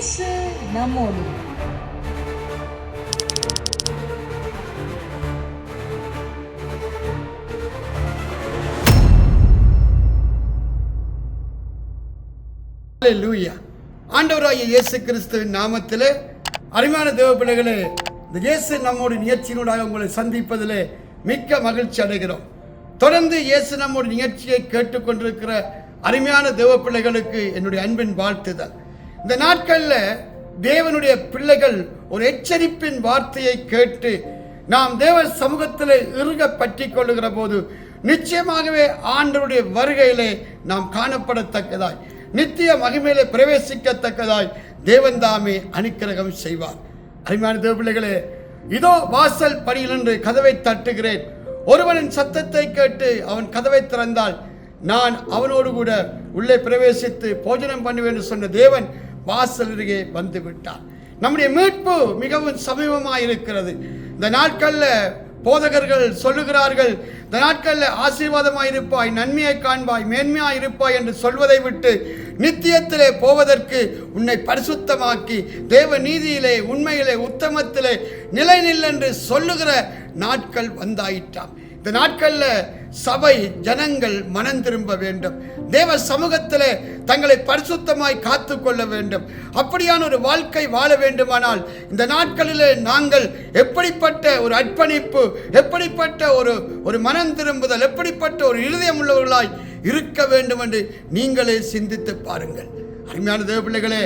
இயேசு நம்மோடு. ஹல்லேலூயா. ஆண்டவராகிய இயேசு கிறிஸ்துவின் நாமத்திலே அருமையான தேவ பிள்ளைகளே, இந்த இயேசு நம்மோடு நிகழ்ச்சியினூடாக உங்களை சந்திப்பதிலே மிக்க மகிழ்ச்சி அடைகிறோம். தொடர்ந்து இயேசு நம்மோடு நிகழ்ச்சியை கேட்டுக்கொண்டிருக்கிற அருமையான தேவ பிள்ளைகளுக்கு என்னுடைய அன்பின் வாழ்த்துதல். இந்த நாட்களில் தேவனுடைய பிள்ளைகள் ஒரு எச்சரிப்பின் வார்த்தையை கேட்டு நாம் தேவ சமூகத்தில் இறுக பற்றி கொள்ளுகிற போது நிச்சயமாகவே ஆண்டவருடைய வருகையிலே நாம் காணப்படத்தக்கதாய், நித்திய மகிமையிலே பிரவேசிக்கத்தக்கதாய் தேவன் தாமே அனுக்கிரகம் செய்வார். அருமையான தேவ பிள்ளைகளே, இதோ வாசல் படியில் நின்று கதவை தட்டுகிறேன். ஒருவனின் சத்தத்தை கேட்டு அவன் கதவை திறந்தால் நான் அவனோடு கூட உள்ளே பிரவேசித்து போஜனம் பண்ணுவேன் என்று சொன்ன தேவன் வாசல் அருகே வந்து விட்டார். நம்முடைய மீட்பு மிகவும் சமீபமாக இருக்கிறது. இந்த நாட்களில் போதகர்கள் சொல்லுகிறார்கள், இந்த நாட்களில் ஆசீர்வாதமாய் இருப்பாய், நன்மையை காண்பாய், மேன்மையாய் இருப்பாய் என்று சொல்வதை விட்டு நித்தியத்திலே போவதற்கு உன்னை பரிசுத்தமாக்கி தேவ நீதியிலே, உண்மையிலே, உத்தமத்திலே நிலை நில் என்று சொல்லுகிற நாட்கள் வந்தாயிட்டாம். இந்த நாட்களில் சபை ஜனங்கள் மனம் திரும்ப வேண்டும், தேவ சமூகத்திலே தங்களை பரிசுத்தமாய் காத்து கொள்ள வேண்டும். அப்படியான ஒரு வாழ்க்கை வாழ வேண்டுமானால் இந்த நாட்களிலே நாங்கள் எப்படிப்பட்ட ஒரு அர்ப்பணிப்பு, எப்படிப்பட்ட ஒரு மனம் திரும்புதல், எப்படிப்பட்ட ஒரு இருதயம் உள்ளவர்களாய் இருக்க வேண்டும் என்று நீங்களே சிந்தித்து பாருங்கள். அருமையான தேவ பிள்ளைகளே,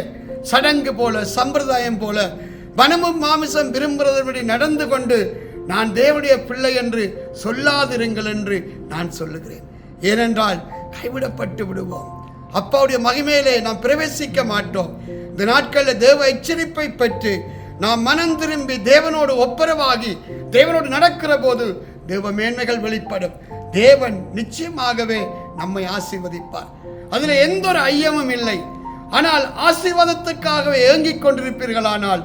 சடங்கு போல, சம்பிரதாயம் போல, மனமும் மாமிசம் விரும்புகிறபடி நடந்து கொண்டு நான் தேவனுடைய பிள்ளை என்று சொல்லாதிருங்கள் என்று நான் சொல்லுகிறேன். ஏனென்றால் கைவிடப்பட்டு விடுவோம், அப்பாவுடைய மகிமையிலே நாம் பிரவேசிக்க மாட்டோம். இந்த நாட்களில் தேவ எச்சரிப்பை பெற்று நாம் மனம் திரும்பி தேவனோடு ஒப்புரவாகி தேவனோடு நடக்கிற போது தேவ மேன்மைகள் வெளிப்படும். தேவன் நிச்சயமாகவே நம்மை ஆசீர்வதிப்பார், அதில் எந்த ஒரு ஐயமும் இல்லை. ஆனால் ஆசீர்வாதத்துக்காகவே ஏங்கிக் கொண்டிருப்பீர்களானால்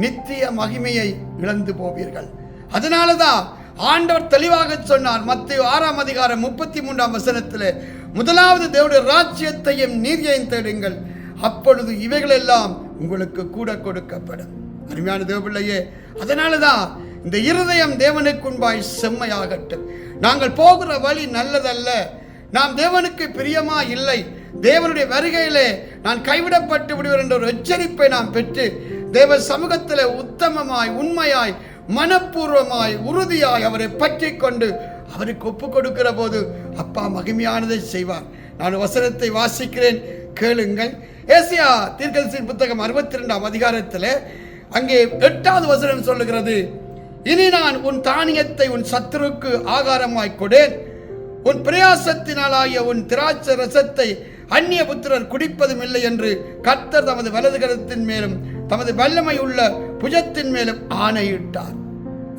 நித்திய மகிமையை இழந்து போவீர்கள். அதனால தான் ஆண்டவர் தெளிவாக சொன்னார், மத்தேயு 6:33 முதலாவது தேவனுடைய ராஜ்யத்தையும் நீதியையும் தேடுங்கள், அப்பொழுது இவைகளெல்லாம் உங்களுக்கு கூட கொடுக்கப்படும். அருமையான தேவபிள்ளையே, அதனால தான் இந்த இருதயம் தேவனுக்கு முன்பாய் செம்மையாகட்டும். நாங்கள் போகிற வழி நல்லதல்ல, நாம் தேவனுக்கு பிரியமா இல்லை, தேவனுடைய வருகையிலே நான் கைவிடப்பட்டு விடுவேன் என்ற ஒரு எச்சரிப்பை நாம் பெற்று தேவ சமூகத்தில் உத்தமமாய், உண்மையாய், மனப்பூர்வமாய், உறுதியாய் அவரை பற்றி கொண்டு அவருக்கு ஒப்பு கொடுக்கிற போது அப்பா மகிமையானதை செய்வார். நான் வசனத்தை வாசிக்கிறேன், கேளுங்கள். ஏசாயா தீர்க்கதரிசியின் புத்தகம் 62 அங்கே 8வது வசனம் சொல்லுகிறது, இனி நான் உன் தானியத்தை உன் சத்துருக்கு ஆகாரமாய் கொடேன், உன் பிரயாசத்தினாலாகிய உன் திராட்சை ரசத்தை அந்நிய புத்திரர் குடிப்பதும் இல்லை என்று கர்த்தர் தமது வலது கரத்தின் மேலும் தமது வல்லமை உள்ள புஜத்தின் மேலும் ஆணையிட்டார்.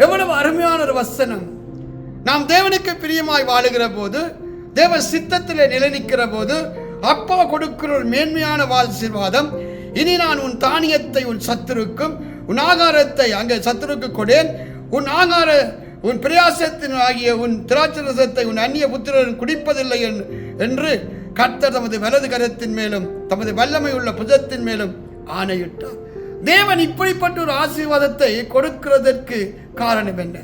எவ்வளவு அருமையான ஒரு வசனம்! நாம் தேவனுக்கு பிரியமாய் வாழுகிற போது, தேவ சித்தத்திலே நிலைநிற்கிற போது அப்பா கொடுக்கிற ஒரு மேன்மையான ஆசீர்வாதம். இனி நான் உன் தானியத்தை உன் சத்துருக்கும் உன் ஆகாரத்தை அங்கே சத்துருக்கு கொடேன், உன் பிரயாசத்தின் ஆகிய உன் திராட்சை ரசத்தை உன் அந்நிய புத்திரர் குடிப்பதில்லை என்று கர்த்தர் தமது வலது கரத்தின் மேலும் தமது வல்லமை உள்ள புஜத்தின் மேலும் ஆணையிட்டார். தேவன் இப்படிப்பட்ட ஒரு ஆசீர்வாதத்தை கொடுக்கிறதற்கு காரணம் என்ன?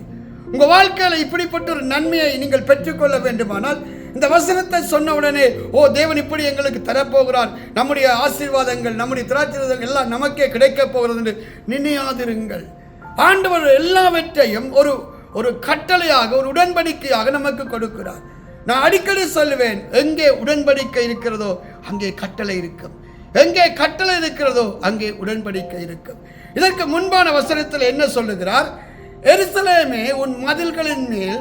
உங்க வாழ்க்கையில இப்படிப்பட்ட ஒரு நன்மையை நீங்கள் பெற்றுக்கொள்ள வேண்டுமானால் இந்த வசனத்தை சொன்ன உடனே, ஓ தேவன் இப்படி எங்களுக்கு தரப்போகிறார், நம்முடைய ஆசீர்வாதங்கள், நம்முடைய திராட்சை எல்லாம் நமக்கே கிடைக்க போகிறது என்று நினையாதிருங்கள். ஆண்டவர் எல்லாவற்றையும் ஒரு கட்டளையாக, ஒரு உடன்படிக்கையாக நமக்கு கொடுக்கிறார். நான் அடிக்கடி சொல்லுவேன், எங்கே உடன்படிக்கை இருக்கிறதோ அங்கே கட்டளை இருக்கும், எங்கே கட்டளை இருக்கிறதோ அங்கே உடன்படிக்கை இருக்கும். இதற்கு முன்பான வசனத்தில் என்ன சொல்லுகிறார்? எருசலேமே, உன் மதில்களின் மேல்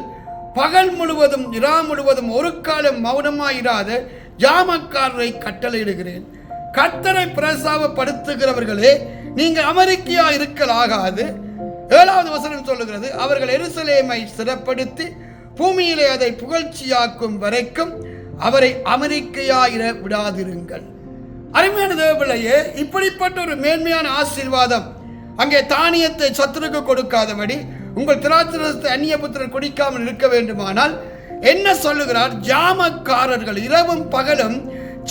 பகல் முழுவதும் இரா முழுவதும் ஒரு காலம் மௌனமாயிராத ஜாமக்காரரை கட்டளையிடுகிறேன். கர்த்தரை பிரசாபப்படுத்துகிறவர்களே, நீங்கள் அமெரிக்கையா இருக்கலாகாது. 7வது வசனம் சொல்லுகிறது, அவர்கள் எருசலேமை சிறப்படுத்தி பூமியிலே அதை புகழ்ச்சியாக்கும் வரைக்கும் அவரை அமெரிக்கையாயிர விடாதிருங்கள். அருமையான தேவபிள்ளையே, இப்படிப்பட்ட ஒரு மேன்மையான ஆசீர்வாதம் அங்கே தானியத்தை சத்துருக்கு கொடுக்காதபடி உங்கள் திராட்சரசத்தை அந்நிய புத்திரர் குடிக்காமல் இருக்க வேண்டுமானால் என்ன சொல்லுகிறார்? ஜாமக்காரர்கள், இரவும் பகலும்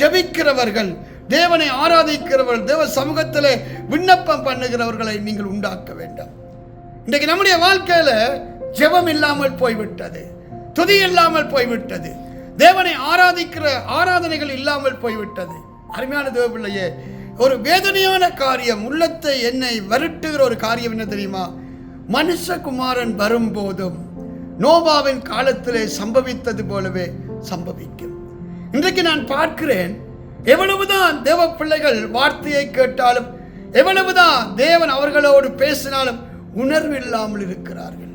ஜெபிக்கிறவர்கள், தேவனை ஆராதிக்கிறவர்கள், தேவ சமூகத்திலே விண்ணப்பம் பண்ணுகிறவர்களை நீங்கள் உண்டாக்க வேண்டும். இன்றைக்கு நம்முடைய வாழ்க்கையில ஜெபம் இல்லாமல் போய்விட்டது, துதி இல்லாமல் போய்விட்டது, தேவனை ஆராதிக்கிற ஆராதனைகள் இல்லாமல் போய்விட்டது. அருமையான தேவ பிள்ளையே, ஒரு வேதனையான காரியம், உள்ளத்தை என்னை வருட்டுகிற ஒரு காரியம் என்ன தெரியுமா? மனுஷகுமாரன் வரும்போதும் நோவாவின் காலத்திலே சம்பவித்தது போலவே சம்பவிக்கும். இன்றைக்கு நான் பார்க்கிறேன், எவ்வளவுதான் தேவ பிள்ளைகள் வார்த்தையை கேட்டாலும், எவ்வளவுதான் தேவன் அவர்களோடு பேசினாலும் உணர்வு இல்லாமல் இருக்கிறார்கள்.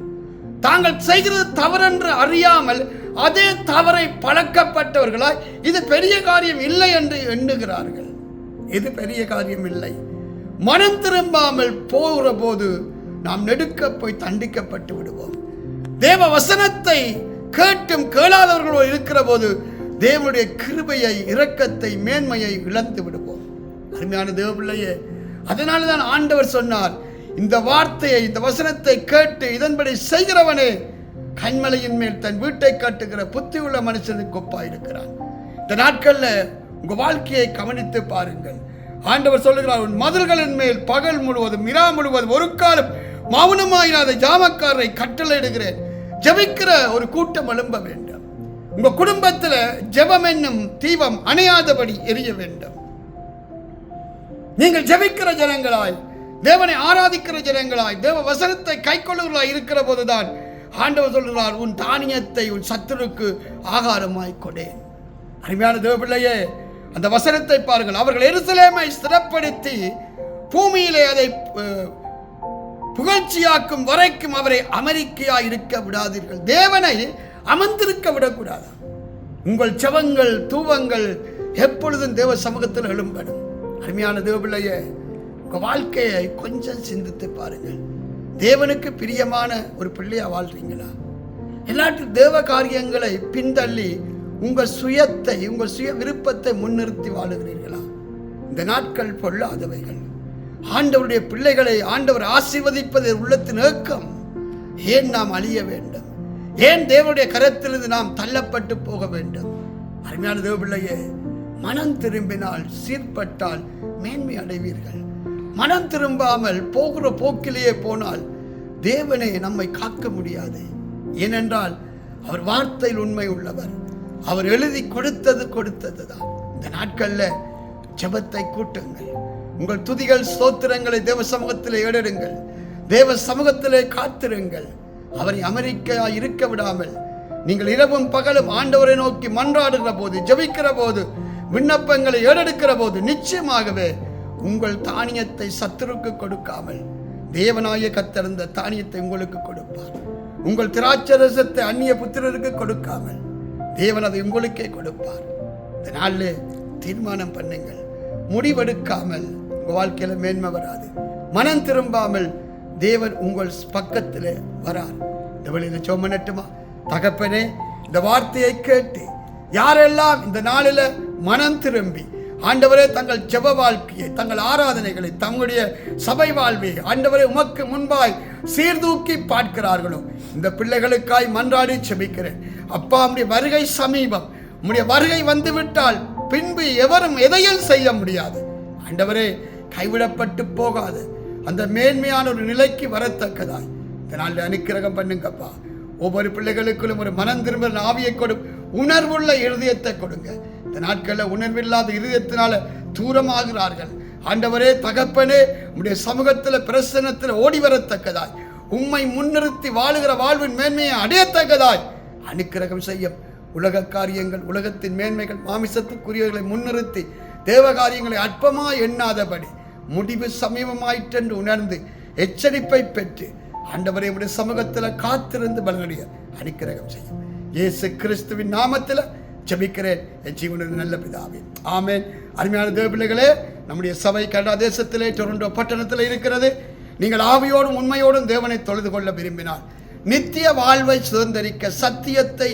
தாங்கள் செய்கிறது தவறென்று அறியாமல் அதே தவறை பழக்கப்பட்டவர்களாய் இது பெரிய காரியம் இல்லை என்று எண்ணுகிறார்கள். இது பெரிய காரியம் இல்லை. மனம் திரும்பாமல் போகிற போது நாம் நெடுக்க போய் தண்டிக்கப்பட்டு விடுவோம். தேவ வசனத்தை கேட்டும் கேளாதவர்களோடு இருக்கிற போது தேவனுடைய கிருபையை, இரக்கத்தை, மேன்மையை இழந்து விடுவோம். அருமையான தேவ பிள்ளையே, அதனால்தான் ஆண்டவர் சொன்னார், இந்த வார்த்தையை, இந்த வசனத்தை கேட்டு இதன்படி செய்கிறவனே கண்மலையின் மேல் தன் வீட்டை கட்டுகிற புத்தி உள்ள மனுஷனுக்கு ஒப்பாயிருக்கிறான். இந்த நாட்கள்ல உங்க வாழ்க்கையை கவனித்து பாருங்கள். ஆண்டவர் சொல்லுகிறார், உன் மதில்களின் மேல் பகல் முழுவதும் இரா முழுவதும் ஒரு காலம் மௌனமாயிராத ஜாமக்காரரை கட்டளையிடுகிறேன். ஜெபிக்கிற ஒரு கூட்டம் எழும்ப வேண்டும். உங்க குடும்பத்தில் ஜெபம் என்னும் தீபம் அணையாதபடி எரிய வேண்டும். நீங்கள் ஜெபிக்கிற ஜனங்களாய், தேவனை ஆராதிக்கிற ஜனங்களாய், தேவ வசனத்தை கைக்கொள்ளுகளாய் இருக்கிற போதுதான் ஆண்டவர் சொல்கிறார், உன் தானியத்தை உன் சத்துருக்கு ஆகாரமாய் கொடேன். அருமையான தேவ பிள்ளையே, அந்த வசனத்தை பாருங்கள். அவர்கள் எருசலேமை ஸ்திரப்படுத்தி பூமியிலே அதை புகழ்ச்சியாக்கும் வரைக்கும் அவரை அமெரிக்கையாய் இருக்க விடாதீர்கள். தேவனை அமர்ந்திருக்க விடக்கூடாது. உங்கள் செவங்கள், தூவங்கள் எப்பொழுதும் தேவ சமூகத்தில் எழும்படும். அருமையான தேவ பிள்ளையே, உங்கள் வாழ்க்கையை கொஞ்சம் சிந்தித்து பாருங்கள். தேவனுக்கு பிரியமான ஒரு பிள்ளையா வாழ்றீங்களா? எல்லாற்றும் தேவ காரியங்களை பின்தள்ளி உங்கள் சுயத்தை, உங்கள் சுய விருப்பத்தை முன்னிறுத்தி வாழுகிறீர்களா? இந்த நாட்கள் பொல்லாதவைகள். ஆண்டவருடைய பிள்ளைகளை ஆண்டவர் ஆசீர்வதிப்பது உள்ளத்தின் ஏக்கம். ஏன் நாம் அழிய வேண்டும்? ஏன் தேவனுடைய கரத்திலிருந்து நாம் தள்ளப்பட்டு போக வேண்டும்? அருமையான தேவ பிள்ளையே, மனம் திரும்பினால், சீர்பட்டால் மேன்மை அடைவீர்கள். மனம் திரும்பாமல் போகிற போக்கிலேயே போனால் தேவனே நம்மை காக்க முடியாது. ஏனென்றால் அவர் வார்த்தையில் உண்மை உள்ளவர். அவர் எழுதி கொடுத்தது தான். இந்த நாட்களில் ஜெபத்தை கூட்டுங்கள். உங்கள் துதிகள், ஸ்தோத்திரங்களை தேவ சமூகத்திலே ஏறெடுங்கள். தேவ சமூகத்திலே காத்திருங்கள். அவரை அமெரிக்கையாய் இருக்க விடாமல் நீங்கள் இரவும் பகலும் ஆண்டவரை நோக்கி மன்றாடுகிற போது, ஜெபிக்கிற போது, விண்ணப்பங்களை ஏறெடுக்கிற போது நிச்சயமாகவே உங்கள் தானியத்தை சத்துருக்கு கொடுக்காமல் தேவனாய கர்த்தர் இந்த தானியத்தை உங்களுக்கு கொடுப்பார். உங்கள் திராட்சரசத்தை அந்நிய புத்திரருக்கு கொடுக்காமல் தேவன் அதை உங்களுக்கே கொடுப்பார். இந்த நாளில் தீர்மானம் பண்ணுங்கள். முடிவெடுக்காமல் உங்கள் வாழ்க்கையில மேன்மை வராது. மனம் திரும்பாமல் தேவன் உங்கள் பக்கத்தில் வரார். இந்த வழியில் சோமனட்டுமா? தகப்பனே, இந்த வார்த்தையை கேட்டு யாரெல்லாம் இந்த நாளில் மனம் திரும்பி ஆண்டவரே தங்கள் ஜெப வாழ்க்கையை, தங்கள் ஆராதனைகளை, தங்களுடைய சபை வாழ்வை ஆண்டவரே உமக்கு முன்பாய் சீர்தூக்கி பார்க்கிறார்களோ, இந்த பிள்ளைகளுக்காய் மன்றாடி செபிக்கிறேன். அப்பா, உம்முடைய வருகை சமீபம். உம்முடைய வருகை வந்துவிட்டால் பின்பு எவரும் எதையும் செய்ய முடியாது. ஆண்டவரே, கைவிடப்பட்டு போகாது அந்த மேன்மையான ஒரு நிலைக்கு வரத்தக்கதாய் இந்த நாளில் அனுக்கிரகம் பண்ணுங்கப்பா. ஒவ்வொரு பிள்ளைகளுக்குள்ளும் ஒரு மனம் திரும்ப ஆவியை கொடு, உணர்வுள்ள இருதயத்தை கொடுங்க. இந்த நாட்களில் உணர்வில்லாத இருதயத்தினால தூரமாகிறார்கள். ஆண்டவரே, தகப்பனே, உம்முடைய சமூகத்தில் பிரசன்னத்தில் ஓடி வரத்தக்கதாய், உம்மை முன்னிறுத்தி வாழுகிற வாழ்வின் மேன்மையை அடையத்தக்கதாய் அனுக்கிரகம் செய்யும். உலக காரியங்கள், உலகத்தின் மேன்மைகள், மாமிசத்துக்குரியவர்களை முன்னிறுத்தி தேவ காரியங்களை அற்பமாய் எண்ணாதபடி முடிவு சமீபமாயிற்றென்று உணர்ந்து எச்சரிப்பை பெற்று ஆண்டவரை உடைய சமூகத்தில் காத்திருந்து பலனடைய அனுக்கிரகம் செய்யும். இயேசு கிறிஸ்துவின் நாமத்தில் ஜெபிக்கிறேன் என் ஜீவனின் நல்ல பிதாவே, ஆமென். அருமையான தேவ பிள்ளைகளே, நம்முடைய சபை கனடா தேசத்திலே டொரண்டோ பட்டணத்தில் இருக்கிறது. நீங்கள் ஆவியோடும் உண்மையோடும் தேவனை தொழுது கொள்ள விரும்பினால், நித்திய வாழ்வை சுதந்திரிக்க, சத்தியத்தை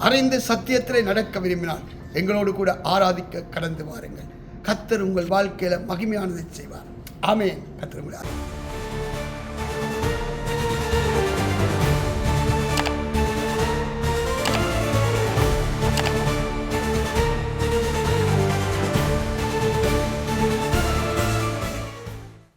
அறிந்து சத்தியத்திலே நடக்க விரும்பினால் எங்களோடு கூட ஆராதிக்க கடந்து வாருங்கள். கர்த்தர் உங்கள் வாழ்க்கையில மகிமையானதை செய்வார். ஆமென். கர்த்தர் உங்களை